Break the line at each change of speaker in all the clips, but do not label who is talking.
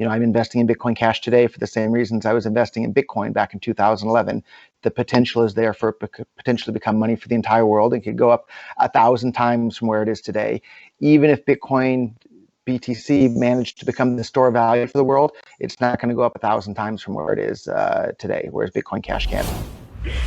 I'm investing in Bitcoin Cash today for the same reasons I was investing in Bitcoin back in 2011. The potential is there for it to potentially become money for the entire world. It could go up 1,000 times from where it is today. Even if Bitcoin BTC managed to become the store of value for the world, it's not going to go up 1,000 times from where it is today, whereas Bitcoin Cash can.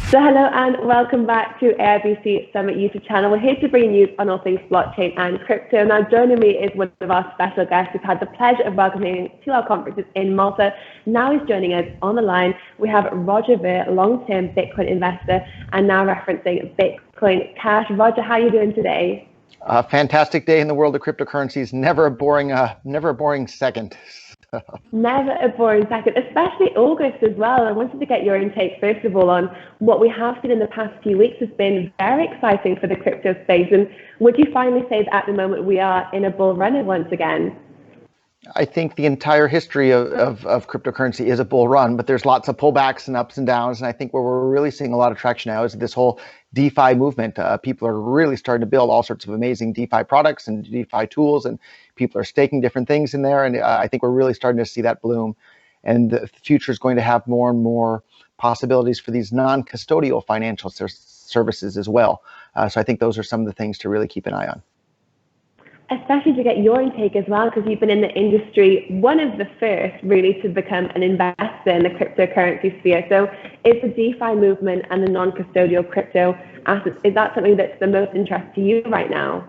So hello and welcome back to AIBC Summit YouTube channel. We're here to bring news on all things blockchain and crypto. Now joining me is one of our special guests who've had the pleasure of welcoming to our conferences in Malta. Now he's joining us on the line. We have Roger Ver, long-term Bitcoin investor and now referencing Bitcoin Cash. Roger, how are you doing today?
A fantastic day in the world of cryptocurrencies. Never a boring second.
Never a boring second, especially August as well. I wanted to get your intake, first of all, on what we have seen in the past few weeks has been very exciting for the crypto space. And would you finally say that at the moment we are in a bull run once again?
I think the entire history of cryptocurrency is a bull run, but there's lots of pullbacks and ups and downs. And I think where we're really seeing a lot of traction now is this whole DeFi movement. People are really starting to build all sorts of amazing DeFi products and DeFi tools, and people are staking different things in there. And I think we're really starting to see that bloom. And the future is going to have more and more possibilities for these non-custodial financial services as well. So I think those are some of the things to really keep an eye on.
Especially to get your intake as well, because you've been in the industry, one of the first really to become an investor in the cryptocurrency sphere. So is the DeFi movement and the non-custodial crypto assets, is that something that's the most interest to you right now?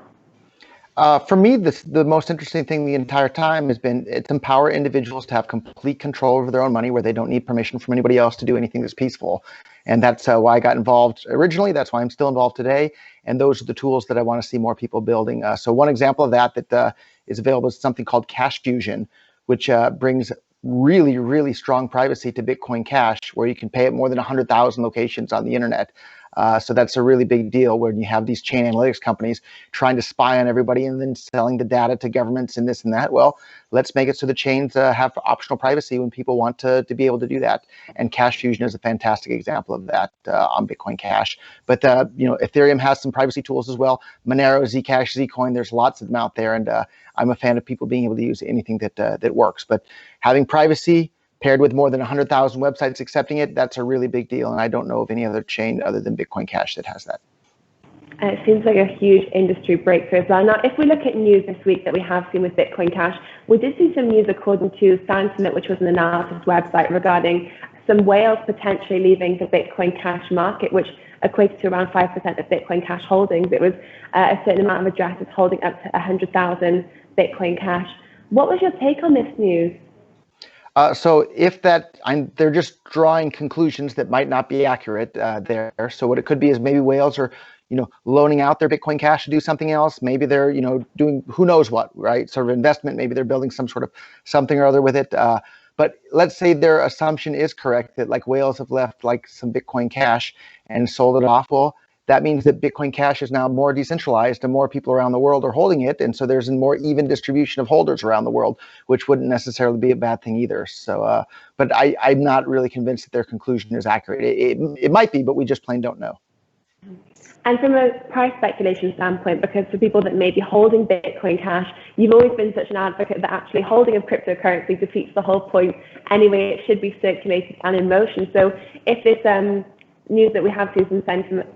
For me, the most interesting thing the entire time has been it's empower individuals to have complete control over their own money where they don't need permission from anybody else to do anything that's peaceful. And that's why I got involved originally. That's why I'm still involved today. And those are the tools that I want to see more people building. So one example of that is available is something called Cash Fusion, which brings really, really strong privacy to Bitcoin Cash, where you can pay at more than 100,000 locations on the internet. So that's a really big deal when you have these chain analytics companies trying to spy on everybody and then selling the data to governments and this and that. Well, let's make it so the chains have optional privacy when people want to be able to do that. And Cash Fusion is a fantastic example of that on Bitcoin Cash. But Ethereum has some privacy tools as well. Monero, Zcash, Zcoin, there's lots of them out there. And I'm a fan of people being able to use anything that works. But having privacy paired with more than 100,000 websites accepting it, that's a really big deal. And I don't know of any other chain other than Bitcoin Cash that has that.
It seems like a huge industry breakthrough as well. Now, if we look at news this week that we have seen with Bitcoin Cash, we did see some news according to Sentiment, which was an analysis website, regarding some whales potentially leaving the Bitcoin Cash market, which equates to around 5% of Bitcoin Cash holdings. It was a certain amount of addresses holding up to 100,000 Bitcoin Cash. What was your take on this news?
So if they're just drawing conclusions that might not be accurate there. So what it could be is maybe whales are, loaning out their Bitcoin Cash to do something else. Maybe they're, doing who knows what, right? Sort of investment. Maybe they're building some sort of something or other with it. But let's say their assumption is correct that like whales have left like some Bitcoin Cash and sold it off. Well, that means that Bitcoin Cash is now more decentralized and more people around the world are holding it. And so there's a more even distribution of holders around the world, which wouldn't necessarily be a bad thing either. So, but I'm not really convinced that their conclusion is accurate. It might be, but we just plain don't know.
And from a price speculation standpoint, because for people that may be holding Bitcoin Cash, you've always been such an advocate that actually holding of cryptocurrency defeats the whole point. Anyway, it should be circulated and in motion. So if this news that we have seen some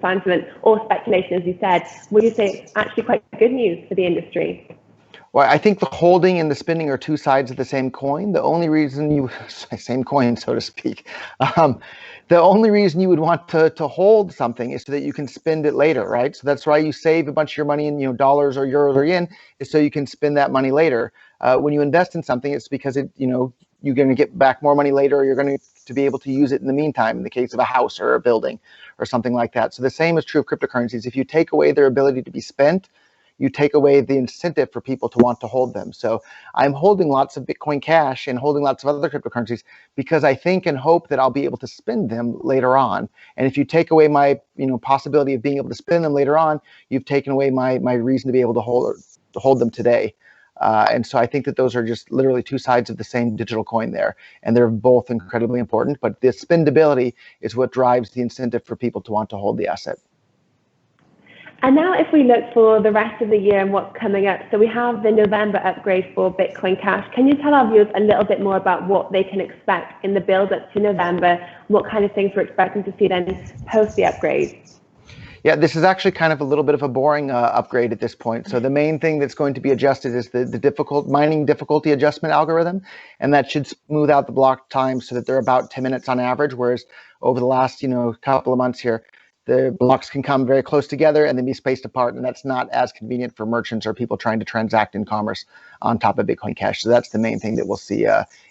sentiment or speculation, as you said, would you say it's actually quite good news for the industry?
Well, I think the holding and the spending are two sides of the same coin. The only reason same coin, so to speak. The only reason you would want to hold something is so that you can spend it later, right? So that's why you save a bunch of your money in dollars or euros or yen, is so you can spend that money later. When you invest in something, it's because you're going to get back more money later, or you're going to be able to use it in the meantime, in the case of a house or a building or something like that. So the same is true of cryptocurrencies. If you take away their ability to be spent, you take away the incentive for people to want to hold them. So I'm holding lots of Bitcoin Cash and holding lots of other cryptocurrencies because I think and hope that I'll be able to spend them later on. And if you take away my possibility of being able to spend them later on, you've taken away my reason to be able to hold them today. And so I think that those are just literally two sides of the same digital coin there. And they're both incredibly important, but the spendability is what drives the incentive for people to want to hold the asset.
And now if we look for the rest of the year and what's coming up, so we have the November upgrade for Bitcoin Cash. Can you tell our viewers a little bit more about what they can expect in the build up to November, what kind of things we're expecting to see then post the upgrade?
Yeah, this is actually kind of a little bit of a boring upgrade at this point. So the main thing that's going to be adjusted is the mining difficulty adjustment algorithm, and that should smooth out the block time so that they're about 10 minutes on average, whereas over the last couple of months here, the blocks can come very close together and then be spaced apart, and that's not as convenient for merchants or people trying to transact in commerce on top of Bitcoin Cash. So that's the main thing that we'll see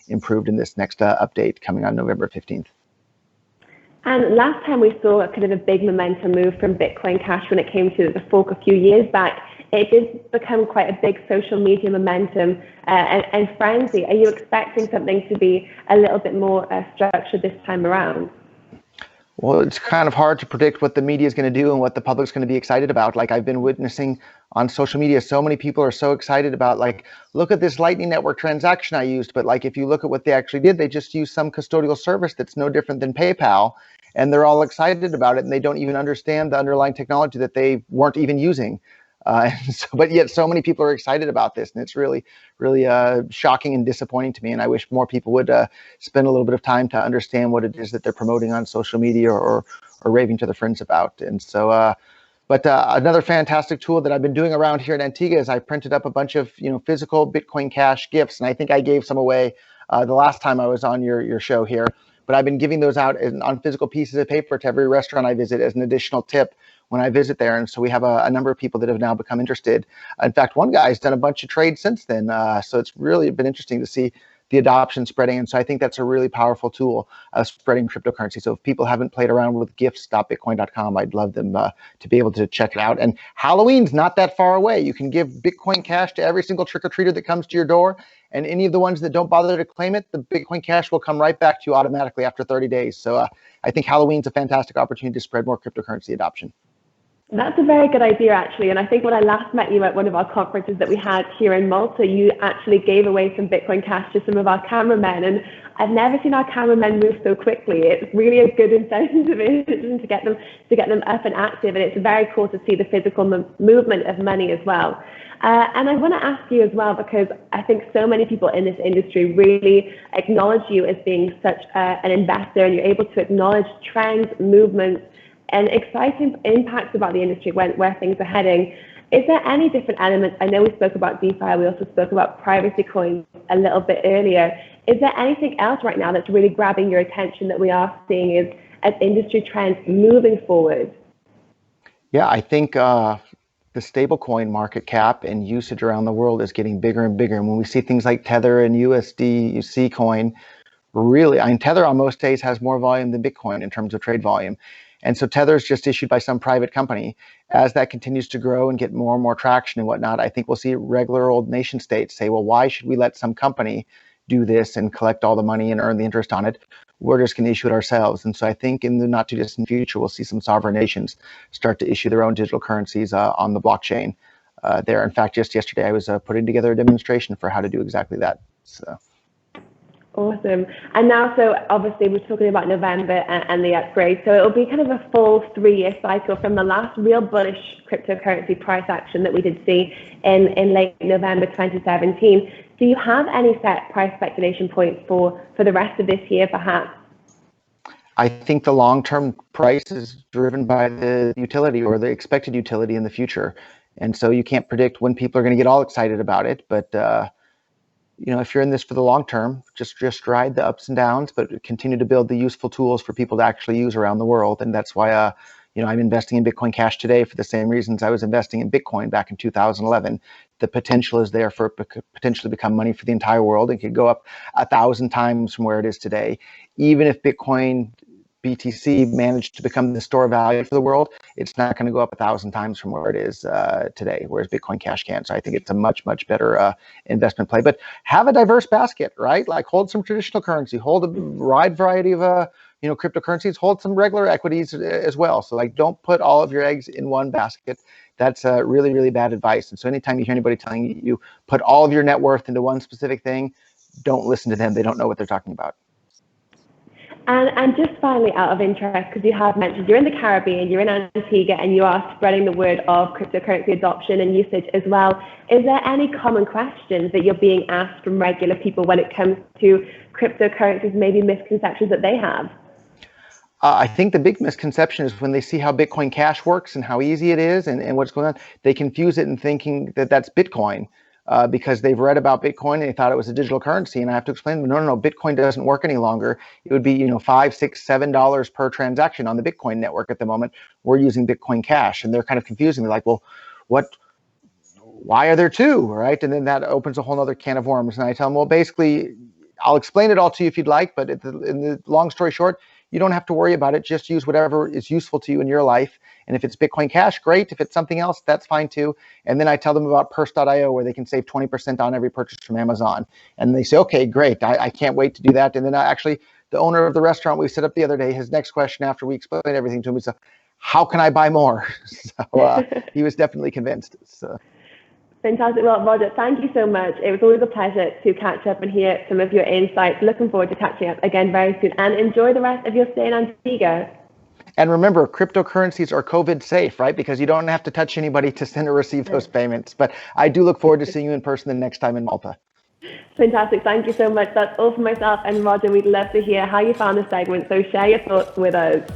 improved in this next update coming on November 15th.
And last time we saw kind of a big momentum move from Bitcoin Cash when it came to the fork a few years back. It did become quite a big social media momentum and frenzy. Are you expecting something to be a little bit more structured this time around?
Well, it's kind of hard to predict what the media is going to do and what the public's going to be excited about. Like I've been witnessing on social media, so many people are so excited about, like, look at this Lightning Network transaction I used. But like, if you look at what they actually did, they just used some custodial service that's no different than PayPal. And they're all excited about it, and they don't even understand the underlying technology that they weren't even using. But yet so many people are excited about this, and it's really, really shocking and disappointing to me. And I wish more people would spend a little bit of time to understand what it is that they're promoting on social media or raving to their friends about. And so, another fantastic tool that I've been doing around here in Antigua is I printed up a bunch of physical Bitcoin Cash gifts, and I think I gave some away the last time I was on your show here. But I've been giving those out on physical pieces of paper to every restaurant I visit as an additional tip when I visit there. And so we have a number of people that have now become interested. In fact, one guy's done a bunch of trades since then. So it's really been interesting to see the adoption spreading. And so I think that's a really powerful tool, spreading cryptocurrency. So if people haven't played around with gifts.bitcoin.com, I'd love them to be able to check it out. And Halloween's not that far away. You can give Bitcoin Cash to every single trick-or-treater that comes to your door. And any of the ones that don't bother to claim it, the Bitcoin Cash will come right back to you automatically after 30 days. So I think Halloween's a fantastic opportunity to spread more cryptocurrency adoption.
That's a very good idea, actually. And I think when I last met you at one of our conferences that we had here in Malta, you actually gave away some Bitcoin Cash to some of our cameramen. And I've never seen our cameramen move so quickly. It's really a good incentive to get them up and active. And it's very cool to see the physical movement of money as well. And I want to ask you as well, because I think so many people in this industry really acknowledge you as being such an investor, and you're able to acknowledge trends, movements, and exciting impacts about the industry, where things are heading. Is there any different elements? I know we spoke about DeFi, we also spoke about privacy coins a little bit earlier. Is there anything else right now that's really grabbing your attention that we are seeing as industry trends moving forward?
Yeah, I think the stablecoin market cap and usage around the world is getting bigger and bigger. And when we see things like Tether and USD coin, really, Tether on most days has more volume than Bitcoin in terms of trade volume. And so Tether is just issued by some private company. As that continues to grow and get more and more traction and whatnot, I think we'll see regular old nation states say, well, why should we let some company do this and collect all the money and earn the interest on it? We're just going to issue it ourselves. And so I think in the not too distant future, we'll see some sovereign nations start to issue their own digital currencies on the blockchain there. In fact, just yesterday, I was putting together a demonstration for how to do exactly that. So.
Awesome. And now, so obviously we're talking about November and the upgrade. So it'll be kind of a full 3-year cycle from the last real bullish cryptocurrency price action that we did see in late November 2017. Do you have any set price speculation points for the rest of this year, perhaps?
I think the long-term price is driven by the utility or the expected utility in the future. And so you can't predict when people are going to get all excited about it. But if you're in this for the long term, just ride the ups and downs, but continue to build the useful tools for people to actually use around the world. And that's why, I'm investing in Bitcoin Cash today for the same reasons I was investing in Bitcoin back in 2011. The potential is there for it to potentially become money for the entire world. It could go up 1,000 times from where it is today. Even if Bitcoin BTC managed to become the store of value for the world, it's not going to go up 1,000 times from where it is today, whereas Bitcoin Cash can. So I think it's a much, much better investment play. But have a diverse basket, right? Like hold some traditional currency, hold a wide variety of cryptocurrencies, hold some regular equities as well. So like don't put all of your eggs in one basket. That's really, really bad advice. And so anytime you hear anybody telling you put all of your net worth into one specific thing, don't listen to them. They don't know what they're talking about.
And just finally, out of interest, because you have mentioned you're in the Caribbean, you're in Antigua, and you are spreading the word of cryptocurrency adoption and usage as well. Is there any common questions that you're being asked from regular people when it comes to cryptocurrencies, maybe misconceptions that they have?
I think the big misconception is when they see how Bitcoin Cash works and how easy it is and what's going on, they confuse it in thinking that that's Bitcoin. Because they've read about Bitcoin and they thought it was a digital currency, and I have to explain to them, no, Bitcoin doesn't work any longer. It would be, $5, $6, $7 per transaction on the Bitcoin network at the moment. We're using Bitcoin Cash, and they're kind of confusing. They're like, well, why are there two, right? And then that opens a whole other can of worms. And I tell them, well, basically, I'll explain it all to you if you'd like, but in the long story short, you don't have to worry about it. Just use whatever is useful to you in your life. And if it's Bitcoin Cash, great. If it's something else, that's fine too. And then I tell them about purse.io, where they can save 20% on every purchase from Amazon. And they say, okay, great. I can't wait to do that. And then actually, the owner of the restaurant we set up the other day, his next question after we explained everything to him is, how can I buy more? So he was definitely convinced. So.
Fantastic. Well, Roger, thank you so much. It was always a pleasure to catch up and hear some of your insights. Looking forward to catching up again very soon, and enjoy the rest of your stay in Antigua.
And remember, cryptocurrencies are COVID safe, right? Because you don't have to touch anybody to send or receive those payments. But I do look forward to seeing you in person the next time in Malta.
Fantastic. Thank you so much. That's all for myself and Roger. We'd love to hear how you found the segment. So share your thoughts with us.